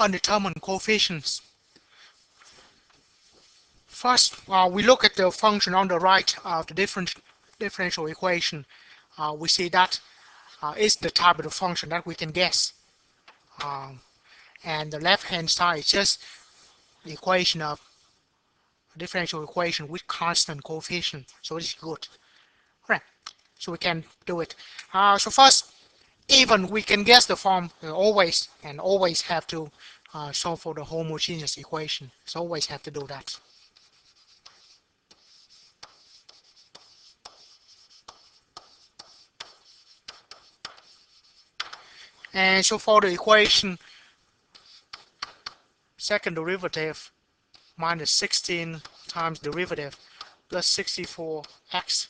undetermined coefficients. First, we look at the function on the right of the differential equation. We see that is the type of the function that we can guess. And the left-hand side is just the equation of differential equation with constant coefficient. So it's good. Right. So we can do it. So first, even we can guess the form always have to solve for the homogeneous equation. So always have to do that. And so for the equation, second derivative minus 16 times derivative plus 64x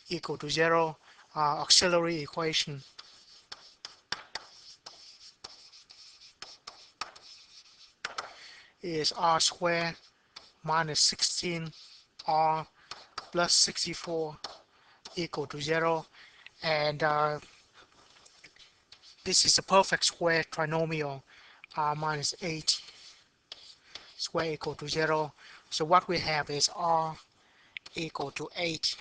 equal to 0, auxiliary equation is r squared minus 16r plus 64 equal to 0, and this is a perfect square trinomial, r minus 8 square equal to 0. So what we have is r equal to 8,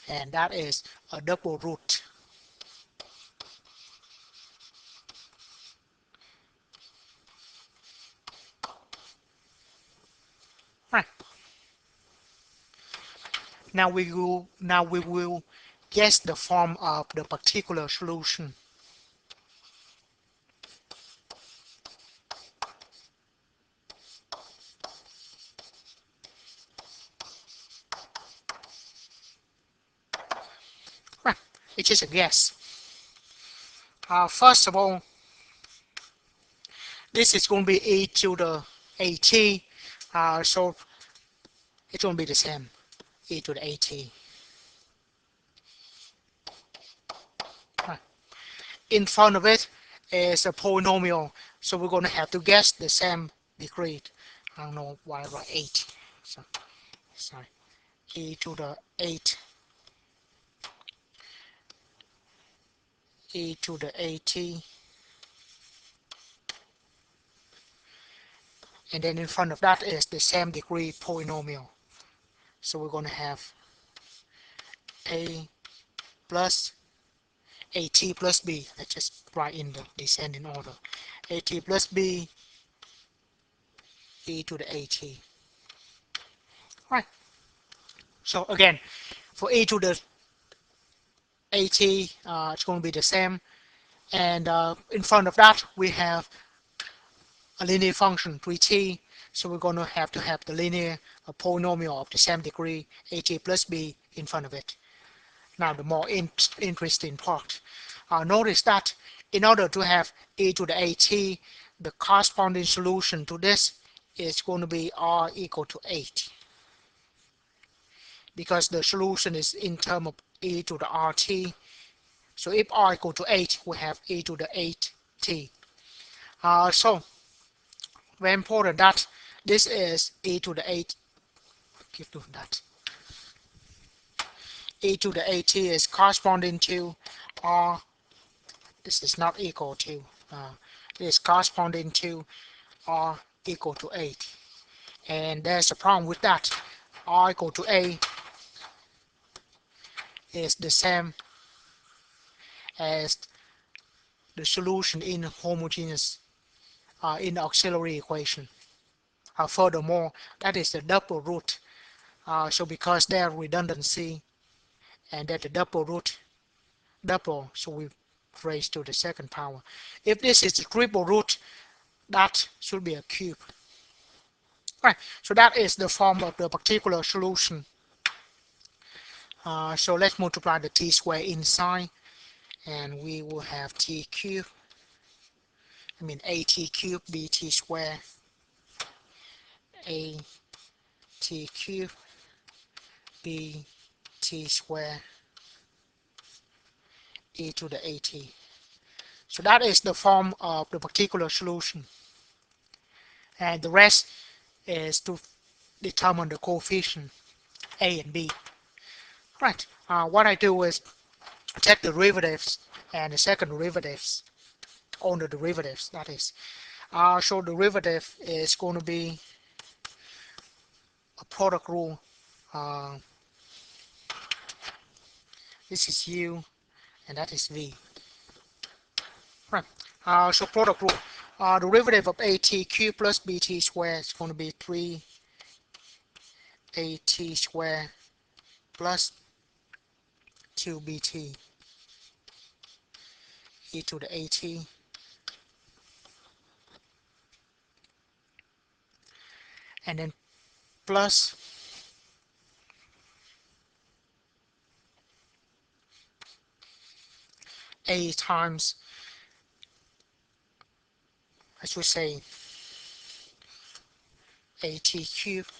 and that is a double root. Right. Now we will guess the form of the particular solution. Right. It's just a guess. First of all, this is going to be e to the at, so it's going to be the same, e to the at. Right. In front of it is a polynomial, so we're going to have to guess the same degree. I don't know why I write 8. So, sorry, e to the 8, e to the at, and then in front of that is the same degree polynomial. So we're going to have a plus at plus b. Let's just write in the descending order. At plus b e to the at. Right. So again, for e to the at, it's going to be the same. And in front of that, we have a linear function 3t. So we're going to have the linear polynomial of the same degree, at plus b, in front of it. Now the more interesting part. Notice that in order to have e to the at, the corresponding solution to this is going to be r equal to 8. Because the solution is in terms of e to the rt. So if r equal to 8, we have e to the 8t. So very important that this is e to the 8. Keep doing that. E to the at is corresponding to r. This is not equal to. This is corresponding to r equal to 8. And there's a problem with that. R equal to a is the same as the solution in homogeneous in the auxiliary equation. Furthermore, that is the double root. So because there redundancy and that the double root double, so we raise to the second power. If this is the triple root, that should be a cube. Right. So that is the form of the particular solution. So let's multiply the t squared inside, and we will have t cubed. I mean at cubed bt squared, a t cubed bt squared e to the at. So that is the form of the particular solution, and the rest is to determine the coefficient a and b. Right. What I do is take the derivatives and the second derivatives on the derivatives. That is, So derivative is going to be a product rule. Uh, this is U and that is V. Right. So product rule. Derivative of AT cubed plus BT squared is going to be 3AT squared plus 2BT e to the AT, and then plus A times, I should say, AT cubed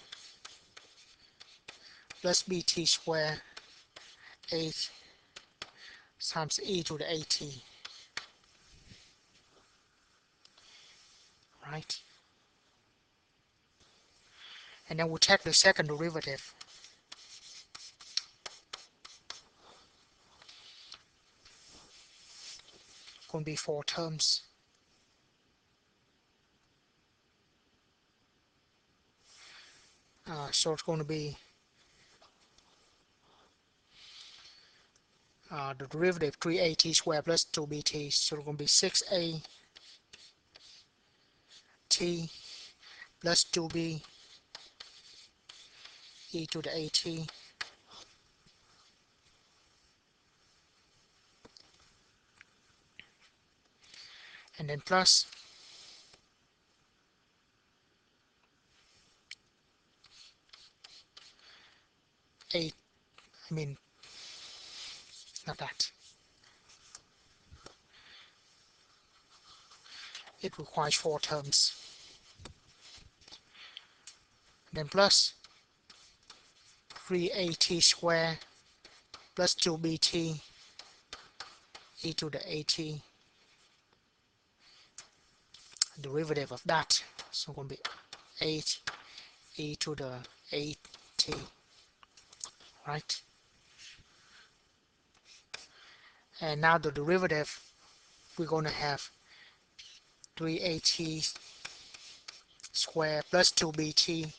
plus BT squared 8 times e to the AT, right? And then we'll take the second derivative. Going to be 4 terms. So it's going to be the derivative 3AT squared plus 2BT, so it's going to be 6AT plus 2B e to the AT, and then plus A, I mean, not that. It requires 4 terms. And then plus 3AT squared plus 2BT e to the AT, derivative of that, so it's going to be 8 e to the AT, right? And now the derivative, we're going to have 3AT squared plus 2BT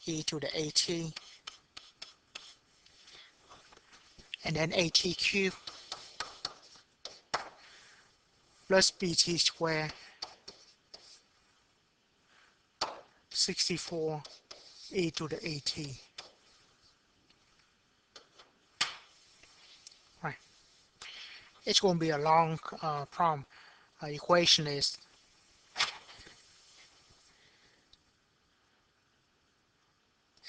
e to the AT, and then AT cubed plus BT squared 64 e to the AT. Right. It's going to be a long problem. Equation is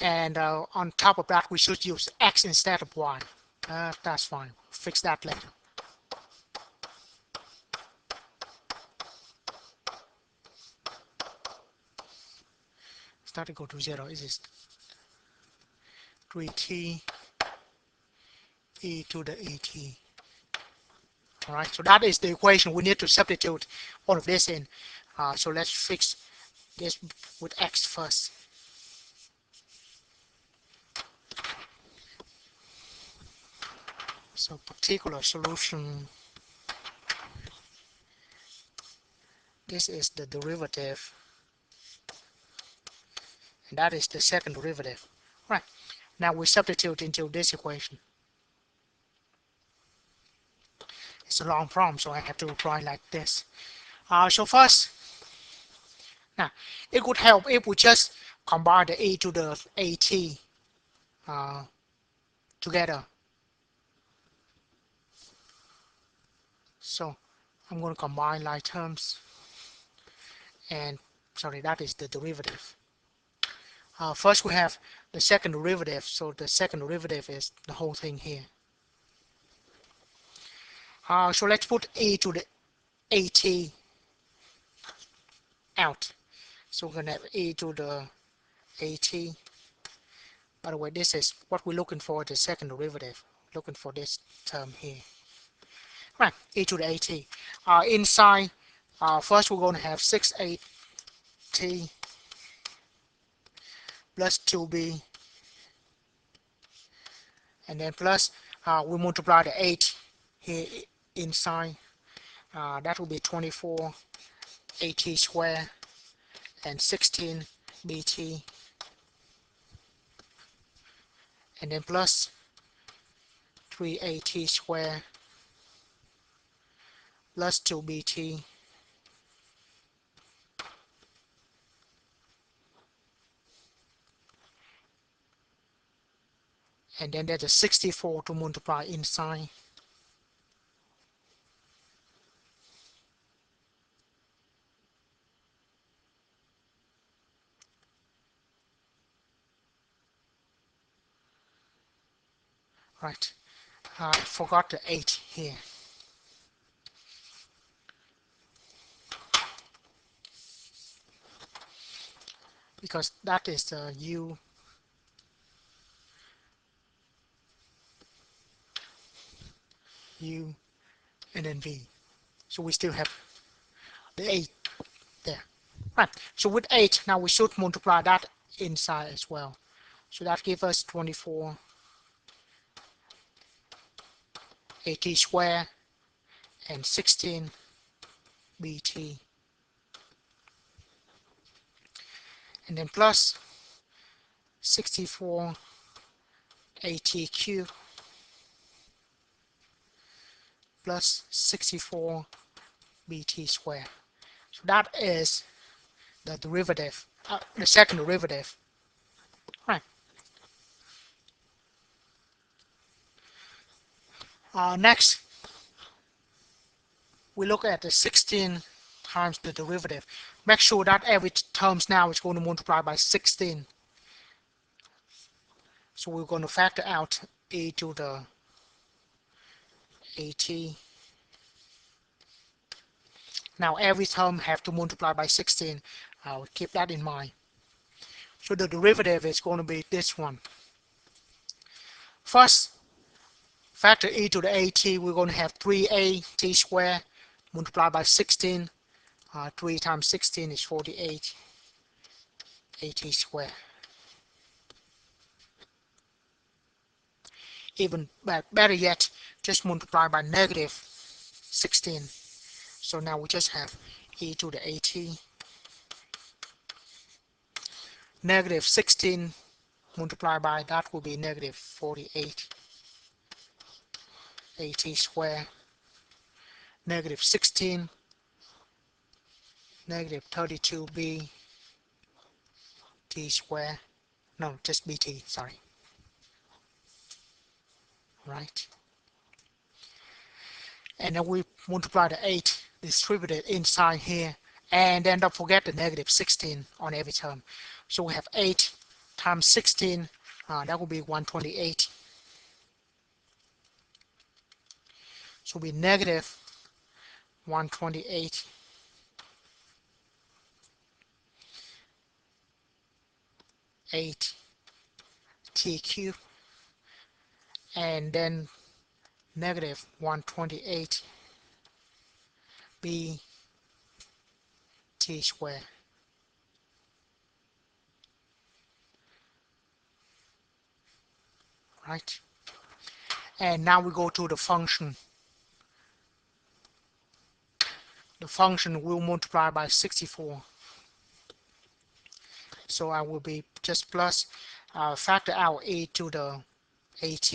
and on top of that we should use x instead of y. That's fine. Fix that later. Start to go to 0. Is this 3t e to the AT. Alright, so that is the equation. We need to substitute all of this in. So let's fix this with x first. So particular solution, this is the derivative, and that is the second derivative. Right, now we substitute into this equation. It's a long problem, so I have to write like this. So first, now it would help if we just combine the e to the AT together. So I'm going to combine like terms, and sorry, that is the derivative. First we have the second derivative, so the second derivative is the whole thing here. So let's put e to the AT out. So we're going to have e to the AT. By the way, this is what we're looking for, the second derivative. Looking for this term here. Right, e to the AT. Inside, first we're going to have 6AT plus 2B, and then plus we multiply the 8 here inside. That will be 24 AT squared and 16 BT, and then plus 3AT squared plus 2BT, and then there's a 64 to multiply inside. Right, I forgot the 8 here. Because that is the U and then V. So we still have the 8 there. Right, so with 8, now we should multiply that inside as well. So that gives us 24 AT squared and 16 BT, and then plus 64 AT cubed plus 64 BT squared. So that is the derivative, the second derivative. Right. Next, we look at the 16 times the derivative. Make sure that every terms now is going to multiply by 16. So we're going to factor out e to the AT. Now every term have to multiply by 16. I'll keep that in mind. So the derivative is going to be this one. First, factor e to the AT, we're going to have 3AT squared multiplied by 16. 3 times 16 is 48 AT squared. Even better yet, just multiply by negative 16. So now we just have e to the AT. Negative 16 multiplied by that will be negative 48 AT squared. Negative 16, negative 32 BT squared. No, just BT, sorry. Right. And then we multiply the 8 distributed inside here, and then don't forget the negative 16 on every term. So we have 8 times 16, that will be 128. So we negative 128 8 t cubed, and then negative 128 b t squared. Right? And now we go to the function. The function will multiply by 64. So I will be just plus factor out e to the AT.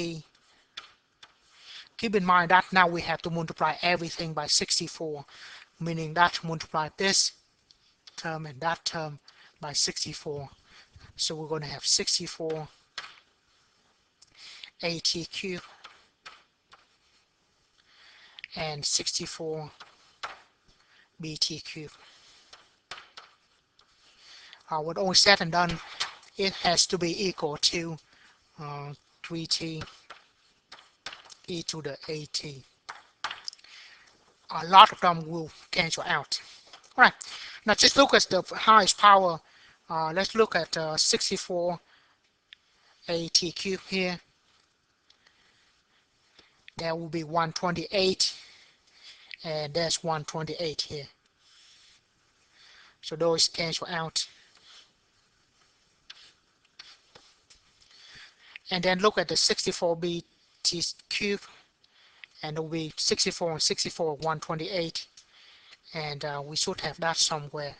Keep in mind that now we have to multiply everything by 64, meaning that multiply this term and that term by 64. So we're going to have 64 AT cubed and 64 BT cubed. With all said and done, it has to be equal to 3t e to the AT. A lot of them will cancel out. All right, now just look at the highest power. Let's look at 64 AT cubed here. There will be 128, and there's 128 here. So those cancel out. And then look at the 64 BT cubed, and it will be 64 and 64, 128. and we should have that somewhere.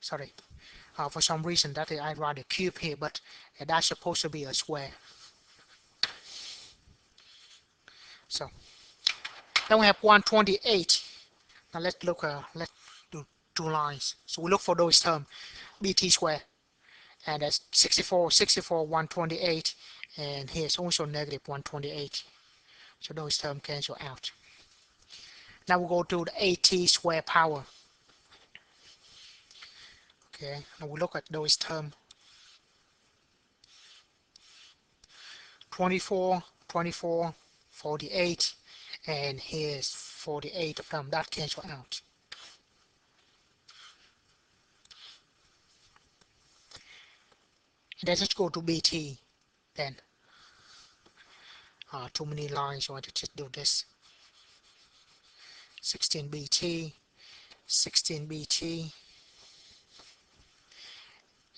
Sorry, for some reason that I write a cube here, but that's supposed to be a square. So then we have 128. Now let's do two lines. So we look for those terms, bt squared, and that's 64, 128, and here's also negative 128. So those terms cancel out. Now we go to the at square power. Okay, now we look at those terms. 24, 24, 48, and here's 48 of them. That cancel out. And then let's go to bt then. Too many lines, so I just do this. 16bt, 16bt,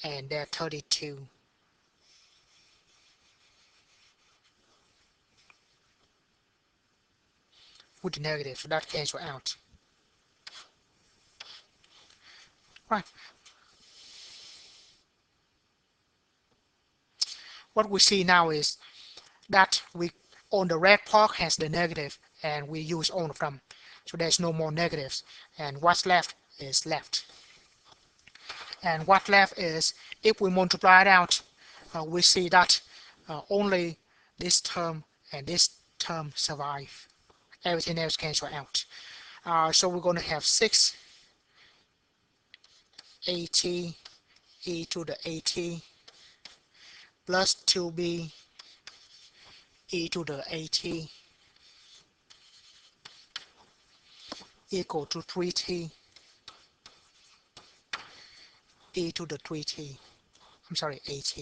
and then 32. With the negative, so that cancel out. Right. What we see now is that we on the red part has the negative, and we use all of them. So there's no more negatives, and what's left is left. And what left is, if we multiply it out, we see that only this term and this term survive. Everything else cancel out. So we're going to have 6 at e to the at plus 2b e to the at equal to 3t e to the 3t. I'm sorry, at.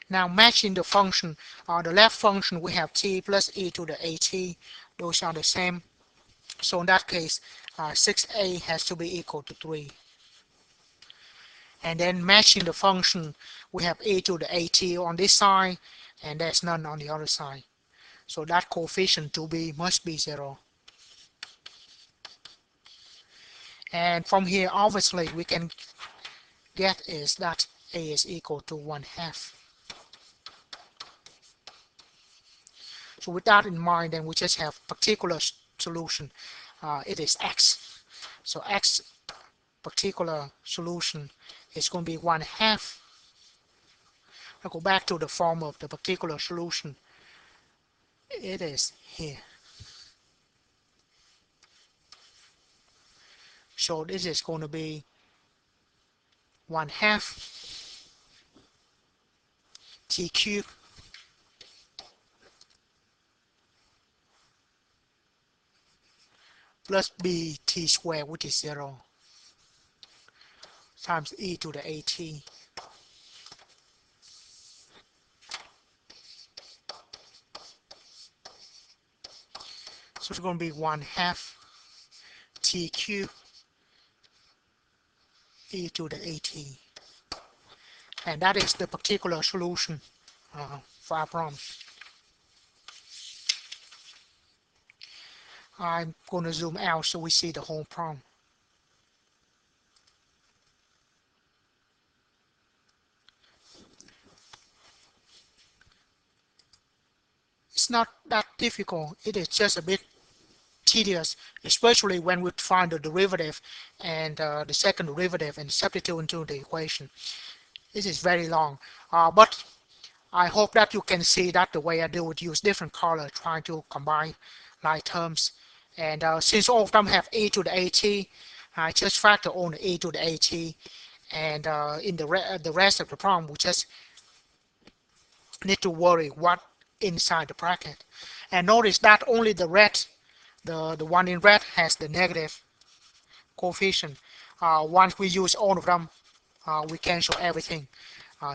Now matching the function, the left function we have t plus e to the at. Those are the same. So in that case, 6a has to be equal to 3. And then matching the function, we have e to the at on this side, and there's none on the other side. So that coefficient 2b must be 0. And from here, obviously, we can get is that a is equal to 1/2. So with that in mind, then we just have particular solution. It is x. So x particular solution is going to be 1/2. I'll go back to the form of the particular solution. It is here. So this is going to be 1/2 t cubed plus bt squared, which is 0, times e to the at. So it's going to be 1/2 t cubed e to the at. And that is the particular solution for our problem. I'm going to zoom out so we see the whole problem. It's not that difficult. It is just a bit tedious, especially when we find the derivative and the second derivative and substitute into the equation. This is very long, but I hope that you can see that the way I do it, use different color trying to combine like terms. And since all of them have e to the at, I just factor on e to the at, and in the rest of the problem, we just need to worry what inside the bracket. And notice that only the red, the one in red has the negative coefficient. Once we use all of them, we cancel everything.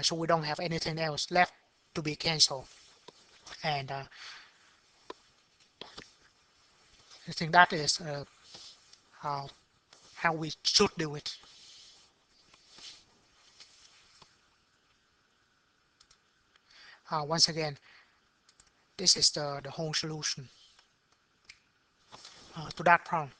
So we don't have anything else left to be canceled. And I think that is how we should do it. Once again, this is the whole solution. to that problem.